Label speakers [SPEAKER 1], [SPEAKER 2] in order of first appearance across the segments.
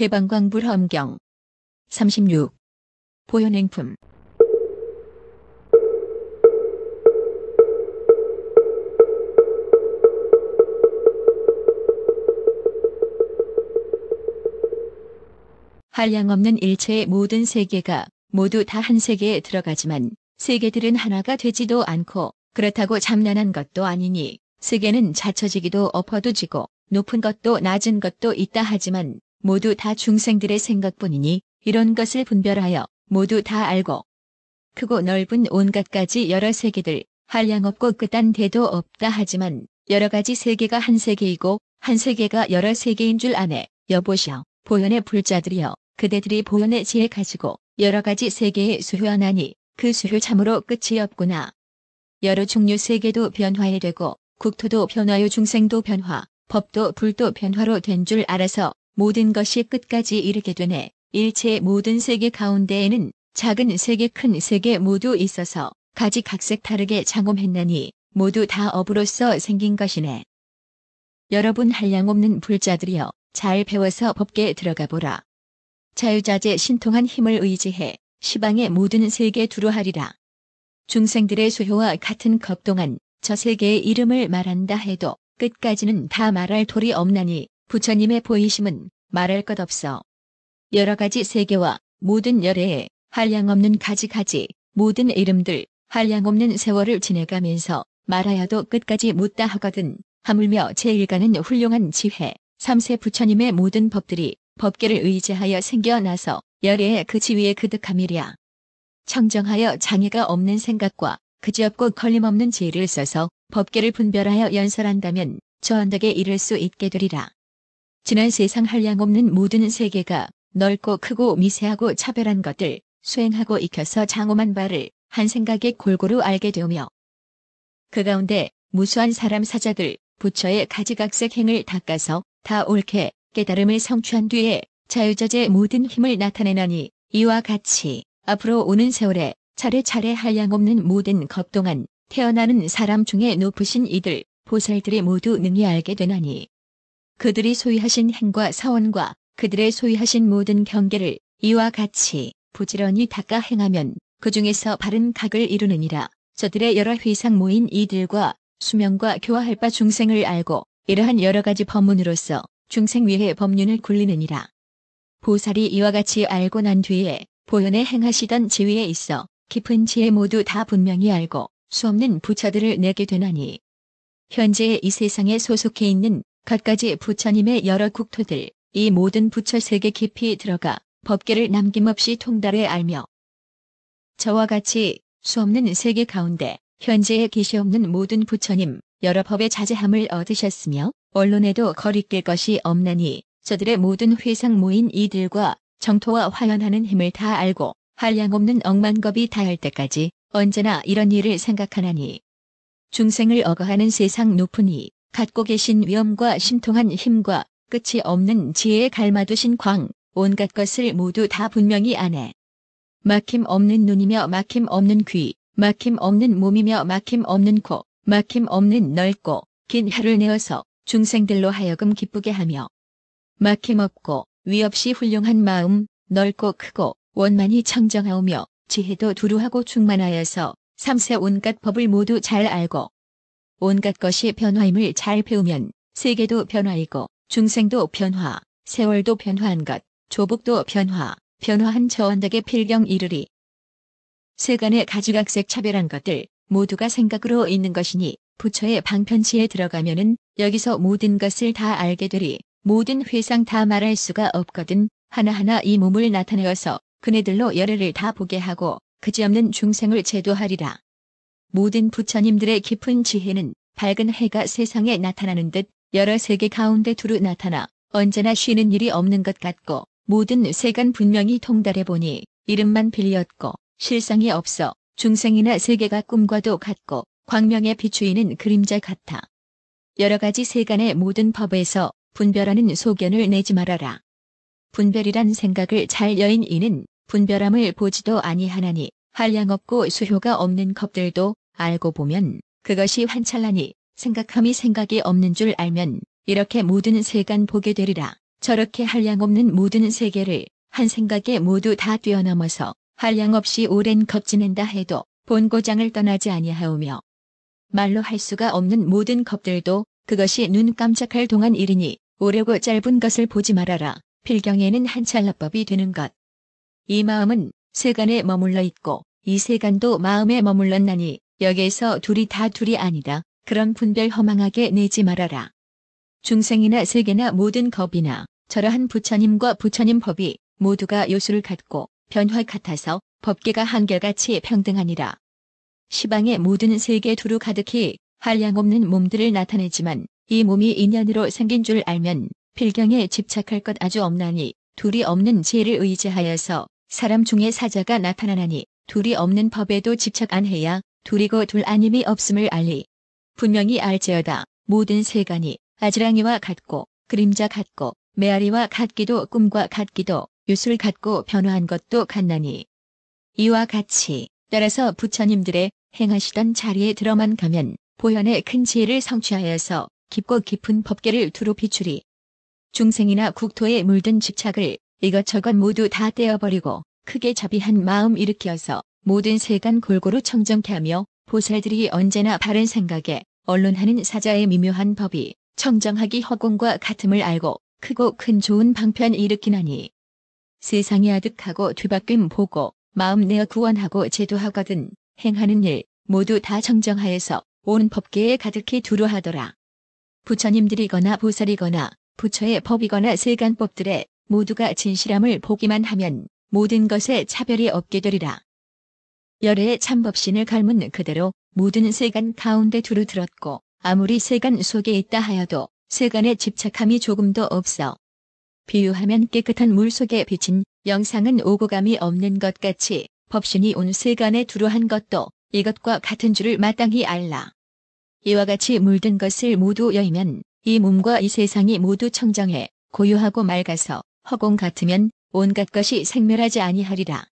[SPEAKER 1] 해방광불험경 36. 보현행품. 한량없는 일체의 모든 세계가 모두 다 한 세계에 들어가지만 세계들은 하나가 되지도 않고 그렇다고 잠잠한 것도 아니니 세계는 갖춰지기도 엎어도 지고 높은 것도 낮은 것도 있다 하지만 모두 다 중생들의 생각뿐이니 이런 것을 분별하여 모두 다 알고 크고 넓은 온갖 가지 여러 세계들 한량없고 끝한 데도 없다 하지만 여러 가지 세계가 한 세계이고 한 세계가 여러 세계인 줄 아네. 여보시오 보현의 불자들이여 그대들이 보현의 지혜 가지고 여러 가지 세계에 수효하나니 그 수효 참으로 끝이 없구나. 여러 종류 세계도 변화해 되고 국토도 변화요 중생도 변화, 법도 불도 변화로 된 줄 알아서 모든 것이 끝까지 이르게 되네. 일체의 모든 세계 가운데에는 작은 세계 큰 세계 모두 있어서 가지각색 다르게 장엄했나니 모두 다 업으로서 생긴 것이네. 여러분 한량없는 불자들이여 잘 배워서 법계에 들어가 보라. 자유자재 신통한 힘을 의지해 시방의 모든 세계 두루하리라. 중생들의 수효와 같은 겁동안 저 세계의 이름을 말한다 해도 끝까지는 다 말할 도리 없나니 부처님의 보이심은 말할 것 없어. 여러 가지 세계와 모든 열애에 한량없는 가지가지 모든 이름들 한량없는 세월을 지내가면서 말하여도 끝까지 묻다 하거든. 하물며 제1가는 훌륭한 지혜 3세 부처님의 모든 법들이 법계를 의지하여 생겨나서 열애의 그 지위에 그득함이랴. 청정하여 장애가 없는 생각과 그지없고 걸림없는 지혜를 써서 법계를 분별하여 연설한다면 저 언덕에 이를 수 있게 되리라. 지난 세상 한량없는 모든 세계가 넓고 크고 미세하고 차별한 것들 수행하고 익혀서 장엄한 바를 한 생각에 골고루 알게 되오며 그 가운데 무수한 사람 사자들 부처의 가지각색 행을 닦아서 다 옳게 깨달음을 성취한 뒤에 자유자재 모든 힘을 나타내나니 이와 같이 앞으로 오는 세월에 차례차례 한량없는 모든 겁동안 태어나는 사람 중에 높으신 이들 보살들이 모두 능히 알게 되나니 그들이 소유하신 행과 사원과 그들의 소유하신 모든 경계를 이와 같이 부지런히 닦아 행하면 그 중에서 바른 각을 이루느니라. 저들의 여러 회상 모인 이들과 수명과 교화할 바 중생을 알고 이러한 여러 가지 법문으로서 중생 위에 법륜을 굴리느니라. 보살이 이와 같이 알고 난 뒤에 보현에 행하시던 지위에 있어 깊은 지혜 모두 다 분명히 알고 수없는 부처들을 내게 되나니 현재 이 세상에 소속해 있는 갖가지 부처님의 여러 국토들 이 모든 부처 세계 깊이 들어가 법계를 남김없이 통달해 알며 저와 같이 수없는 세계 가운데 현재에 계시없는 모든 부처님 여러 법의 자제함을 얻으셨으며 언론에도 거리낄 것이 없나니 저들의 모든 회상 모인 이들과 정토와 화연하는 힘을 다 알고 한량없는 억만겁이 다할 때까지 언제나 이런 일을 생각하나니 중생을 억어하는 세상 높은 이 갖고 계신 위엄과 신통한 힘과 끝이 없는 지혜에 갈마두신 광 온갖 것을 모두 다 분명히 아네. 막힘 없는 눈이며 막힘 없는 귀 막힘 없는 몸이며 막힘 없는 코 막힘 없는 넓고 긴 혀를 내어서 중생들로 하여금 기쁘게 하며 막힘 없고 위 없이 훌륭한 마음 넓고 크고 원만히 청정하오며 지혜도 두루하고 충만하여서 삼세 온갖 법을 모두 잘 알고 온갖 것이 변화임을 잘 배우면 세계도 변화이고 중생도 변화 세월도 변화한 것 조북도 변화 변화한 저 언덕에 필경 이르리. 세간의 가지각색 차별한 것들 모두가 생각으로 있는 것이니 부처의 방편치에 들어가면은 여기서 모든 것을 다 알게 되리. 모든 회상 다 말할 수가 없거든. 하나하나 이 몸을 나타내어서 그네들로 열애를 다 보게 하고 그지없는 중생을 제도하리라. 모든 부처님들의 깊은 지혜는 밝은 해가 세상에 나타나는 듯 여러 세계 가운데 두루 나타나 언제나 쉬는 일이 없는 것 같고 모든 세간 분명히 통달해보니 이름만 빌렸고 실상이 없어 중생이나 세계가 꿈과도 같고 광명에 비추이는 그림자 같아. 여러 가지 세간의 모든 법에서 분별하는 소견을 내지 말아라. 분별이란 생각을 잘 여인 이는 분별함을 보지도 아니하나니 한량없고 수효가 없는 겁들도 알고 보면 그것이 환찰나니 생각함이 생각이 없는 줄 알면 이렇게 모든 세간 보게 되리라. 저렇게 한량없는 모든 세계를 한 생각에 모두 다 뛰어넘어서 한량없이 오랜 겁지낸다 해도 본고장을 떠나지 아니하오며 말로 할 수가 없는 모든 겁들도 그것이 눈 깜짝할 동안 일이니 오래고 짧은 것을 보지 말아라. 필경에는 한찰나법이 되는 것. 이 마음은 세간에 머물러 있고 이 세간도 마음에 머물렀나니 여기에서 둘이 다 둘이 아니다. 그런 분별 허망하게 내지 말아라. 중생이나 세계나 모든 겁이나 저러한 부처님과 부처님 법이 모두가 요수를 갖고 변화 같아서 법계가 한결같이 평등하니라. 시방의 모든 세계 두루 가득히 한량없는 몸들을 나타내지만 이 몸이 인연으로 생긴 줄 알면 필경에 집착할 것 아주 없나니 둘이 없는 지혜를 의지하여서 사람 중에 사자가 나타나나니 둘이 없는 법에도 집착 안 해야 둘이고 둘 아님이 없음을 알리. 분명히 알지어다. 모든 세간이 아지랑이와 같고 그림자 같고 메아리와 같기도 꿈과 같기도 유술 같고 변화한 것도 같나니 이와 같이 따라서 부처님들의 행하시던 자리에 들어만 가면 보현의 큰 지혜를 성취하여서 깊고 깊은 법계를 두루 비추리. 중생이나 국토에 물든 집착을 이것저것 모두 다 떼어버리고 크게 자비한 마음 일으켜서 모든 세간 골고루 청정케 하며 보살들이 언제나 바른 생각에 언론하는 사자의 미묘한 법이 청정하기 허공과 같음을 알고 크고 큰 좋은 방편 일으키나니 세상이 아득하고 뒤바뀜 보고 마음 내어 구원하고 제도하거든 행하는 일 모두 다 청정하여서 온 법계에 가득히 두루 하더라. 부처님들이거나 보살이거나 부처의 법이거나 세간법들의 모두가 진실함을 보기만 하면 모든 것에 차별이 없게 되리라. 열애의 참법신을 갈문 그대로 모든 세간 가운데 두루 들었고 아무리 세간 속에 있다 하여도 세간에 집착함이 조금도 없어. 비유하면 깨끗한 물 속에 비친 영상은 오고감이 없는 것 같이 법신이 온 세간에 두루 한 것도 이것과 같은 줄을 마땅히 알라. 이와 같이 물든 것을 모두 여이면 이 몸과 이 세상이 모두 청정해 고요하고 맑아서 허공 같으면 온갖 것이 생멸하지 아니하리라.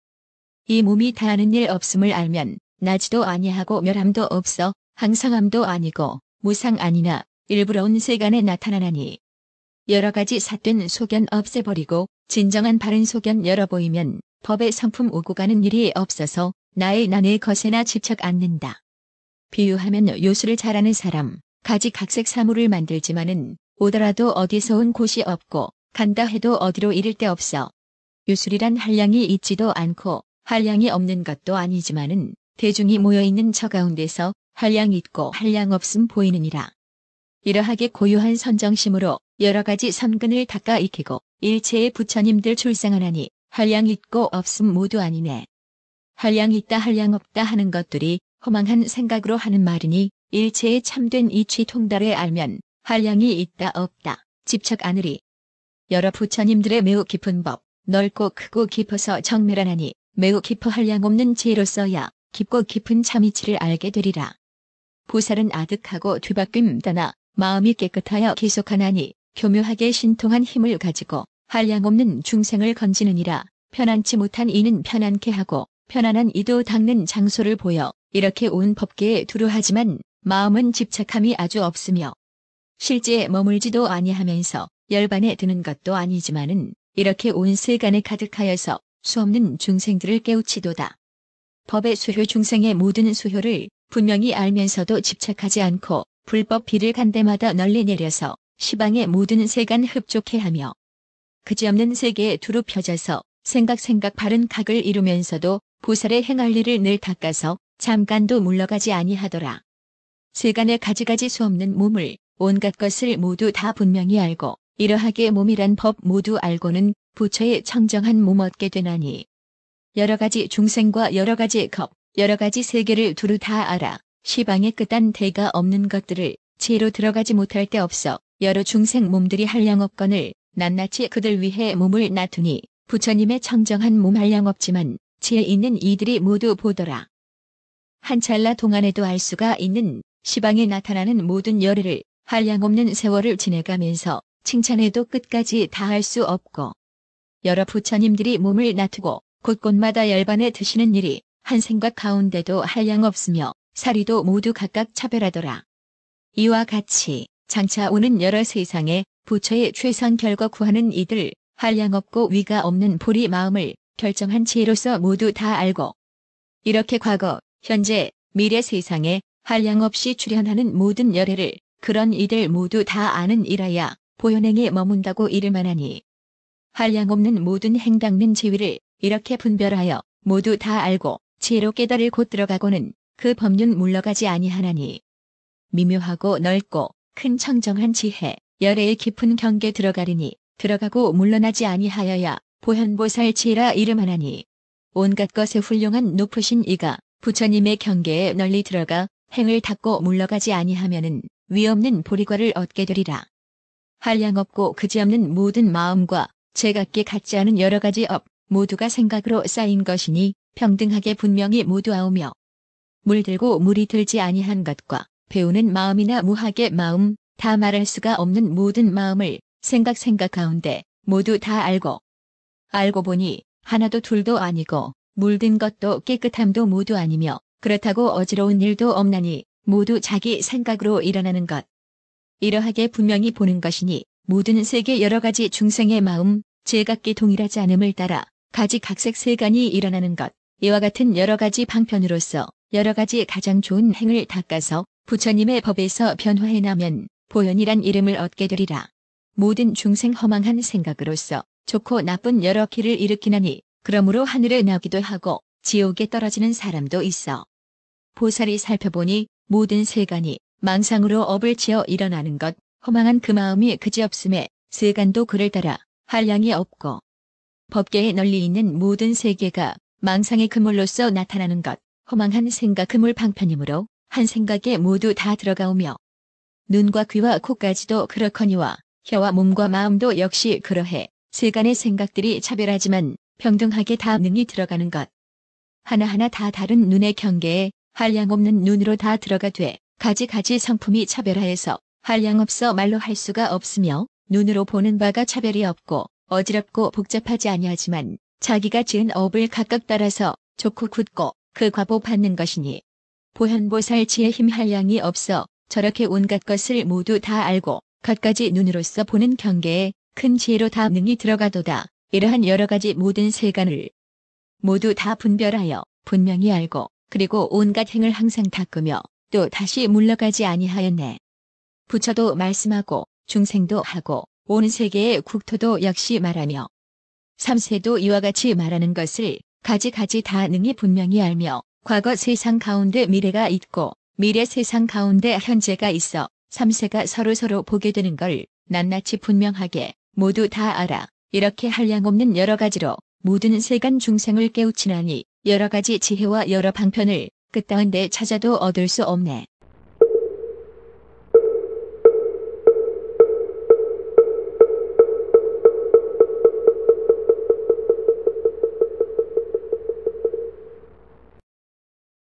[SPEAKER 1] 이 몸이 다하는 일 없음을 알면 나지도 아니하고 멸함도 없어 항상함도 아니고 무상 아니나 일부러운 세간에 나타나나니 여러 가지 삿된 소견 없애버리고 진정한 바른 소견 열어 보이면 법의 성품 오고 가는 일이 없어서 나의 난의 것에나 집착 않는다. 비유하면 요술을 잘하는 사람 가지각색 사물을 만들지만은 오더라도 어디서 온 곳이 없고 간다 해도 어디로 이를 데 없어. 요술이란 한량이 있지도 않고 한량이 없는 것도 아니지만은 대중이 모여있는 저 가운데서 한량 있고 한량 없음 보이느니라. 이러하게 고요한 선정심으로 여러 가지 선근을 닦아 익히고 일체의 부처님들 출생하나니 한량 있고 없음 모두 아니네. 한량 있다 한량 없다 하는 것들이 허망한 생각으로 하는 말이니 일체의 참된 이치 통달에 알면 한량이 있다 없다 집착 않으리. 여러 부처님들의 매우 깊은 법 넓고 크고 깊어서 정밀하나니 매우 깊어 한량 없는 지혜로서야 깊고 깊은 참이치를 알게 되리라. 보살은 아득하고 뒤바뀜 떠나 마음이 깨끗하여 계속하나니 교묘하게 신통한 힘을 가지고 한량 없는 중생을 건지느니라. 편안치 못한 이는 편안케 하고 편안한 이도 닦는 장소를 보여 이렇게 온 법계에 두루 하지만 마음은 집착함이 아주 없으며 실제 머물지도 아니하면서 열반에 드는 것도 아니지만은 이렇게 온 세간에 가득하여서 수없는 중생들을 깨우치도다. 법의 수효 중생의 모든 수효를 분명히 알면서도 집착하지 않고 불법 비를 간데마다 널리 내려서 시방의 모든 세간 흡족해 하며 그지없는 세계에 두루 펴져서 생각 바른 각을 이루면서도 보살의 행할 일을 늘 닦아서 잠깐도 물러가지 아니하더라. 세간의 가지가지 수없는 몸을 온갖 것을 모두 다 분명히 알고 이러하게 몸이란 법 모두 알고는 부처의 청정한 몸 얻게 되나니 여러 가지 중생과 여러 가지 겁 여러 가지 세계를 두루 다 알아 시방의 끝단 대가 없는 것들을 지혜로 들어가지 못할 데 없어 여러 중생 몸들이 한량 없거늘 낱낱이 그들 위해 몸을 놔두니 부처님의 청정한 몸 한량 없지만 지혜 있는 이들이 모두 보더라. 한 찰나 동안에도 알 수가 있는 시방에 나타나는 모든 열애를 한량 없는 세월을 지내가면서 칭찬해도 끝까지 다 할 수 없고 여러 부처님들이 몸을 놔두고 곳곳마다 열반에 드시는 일이 한 생각 가운데도 한량 없으며 사리도 모두 각각 차별하더라. 이와 같이 장차 오는 여러 세상에 부처의 최상 결과 구하는 이들 한량없고 위가 없는 보리 마음을 결정한 지혜로서 모두 다 알고 이렇게 과거, 현재, 미래 세상에 한량없이 출현하는 모든 열애를 그런 이들 모두 다 아는 이라야 보현행에 머문다고 이르만하니 한량없는 모든 행닦는 지위를 이렇게 분별하여 모두 다 알고 지혜로 깨달을 곳 들어가고는 그 법륜 물러가지 아니하나니 미묘하고 넓고 큰 청정한 지혜, 열애의 깊은 경계 들어가리니 들어가고 물러나지 아니하여야 보현보살 지혜라 이름하나니 온갖 것에 훌륭한 높으신 이가 부처님의 경계에 널리 들어가 행을 닦고 물러가지 아니하면은 위없는 보리과를 얻게 되리라. 한량없고 그지없는 모든 마음과 제각기 같지 않은 여러 가지 업 모두가 생각으로 쌓인 것이니 평등하게 분명히 모두 아우며 물들고 물이 들지 아니한 것과 배우는 마음이나 무학의 마음 다 말할 수가 없는 모든 마음을 생각 가운데 모두 다 알고 보니 하나도 둘도 아니고 물든 것도 깨끗함도 모두 아니며 그렇다고 어지러운 일도 없나니 모두 자기 생각으로 일어나는 것. 이러하게 분명히 보는 것이니 모든 세계 여러 가지 중생의 마음 제각기 동일하지 않음을 따라 가지각색 세간이 일어나는 것. 이와 같은 여러 가지 방편으로서 여러 가지 가장 좋은 행을 닦아서 부처님의 법에서 변화해나면 보현이란 이름을 얻게 되리라. 모든 중생 허망한 생각으로서 좋고 나쁜 여러 길을 일으키나니 그러므로 하늘에 나기도 하고 지옥에 떨어지는 사람도 있어. 보살이 살펴보니 모든 세간이 망상으로 업을 지어 일어나는 것, 허망한 그 마음이 그지없음에 세간도 그를 따라 한량이 없고 법계에 널리 있는 모든 세계가 망상의 그물로서 나타나는 것, 허망한 생각 그물 방편이므로 한 생각에 모두 다 들어가오며 눈과 귀와 코까지도 그렇거니와 혀와 몸과 마음도 역시 그러해 세간의 생각들이 차별하지만 평등하게 다 능히 들어가는 것. 하나하나 다 다른 눈의 경계에 한량없는 눈으로 다 들어가되 가지 성품이 차별하여서 한량없어 말로 할 수가 없으며 눈으로 보는 바가 차별이 없고 어지럽고 복잡하지 아니하지만 자기가 지은 업을 각각 따라서 좋고 굳고 그 과보 받는 것이니 보현보살 지혜 힘 한량이 없어 저렇게 온갖 것을 모두 다 알고 갖가지 눈으로서 보는 경계에 큰 지혜로 다 능히 들어가도다. 이러한 여러 가지 모든 세간을 모두 다 분별하여 분명히 알고 그리고 온갖 행을 항상 닦으며 또 다시 물러가지 아니하였네. 부처도 말씀하고 중생도 하고 온 세계의 국토도 역시 말하며 삼세도 이와 같이 말하는 것을 가지 다 능히 분명히 알며 과거 세상 가운데 미래가 있고 미래 세상 가운데 현재가 있어 삼세가 서로 보게 되는 걸 낱낱이 분명하게 모두 다 알아. 이렇게 한량없는 여러 가지로 모든 세간 중생을 깨우치나니 여러 가지 지혜와 여러 방편을 끝다운데 찾아도 얻을 수 없네.